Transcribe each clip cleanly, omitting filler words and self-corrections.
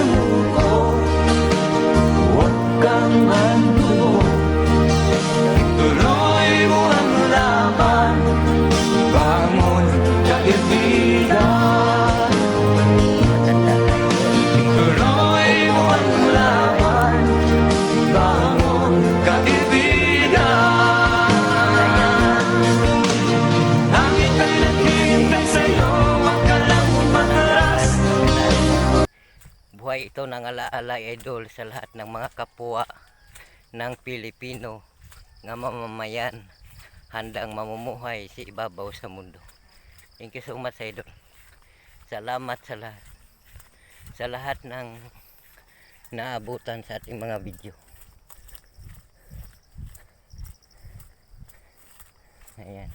sumuko, huwag kang magdugo. Tuloy mo ang laban, bangon kaibigan. Tuloy mo ang laban, bangon kaibigan. Hangin ay naghihintay sa'yo, wag ka lang umatras. Buhay ito ng alaala, idol, sa lahat ng mga kapwa ng Pilipino nga mamamayan handang mamumuhay sa ibabaw sa mundo. Thank you so much, idol. Salamat sa lahat ng naabutan sa ating mga video. Ayan.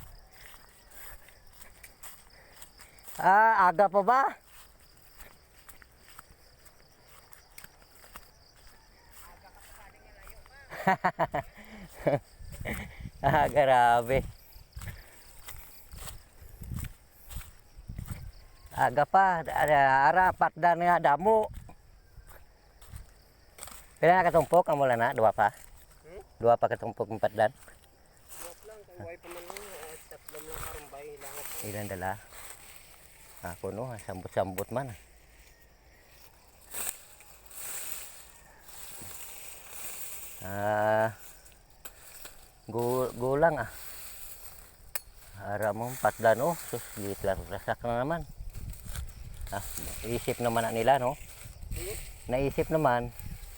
Aga pa ba? Grabe. Aga pa, arapat dan nga damo. Pila na katumpok ang mula na? Dua pa? Dua pa katumpok ng patdan? Buat lang, kung buhay pa man lang, tatlong lang karumbay lang. Ilan dala? Ako no, sambut-sambut man. Gulang ah. Ara mo patdan oh, sus gitlas-lasak na naman. Isip naman na nila no. Naisip naman.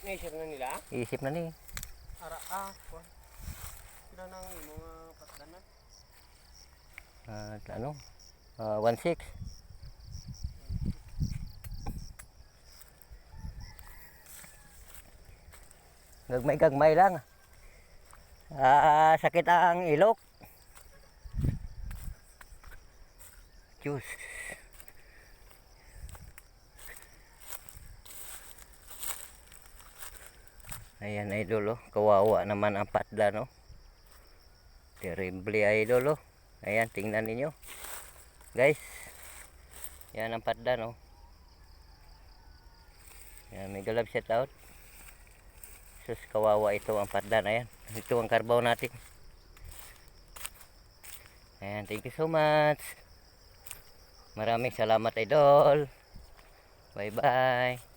Naisip na nila? Isip na ni. Ara sila nang mga patdanan. Ano? 1.6. Gagmay lang. Sakit ang ilok. Diyos. Ayan, idol oh. Kawawa naman ang patdan oh. Terrible, idol oh. Ayan, tingnan ninyo. Guys. Yan ang patdan oh. Ayan, may galab shout out. Sus, kawawa ito ang patdan. Ayan, ito ang karbaw natin. Ayan, thank you so much. Maraming salamat, idol. Bye bye.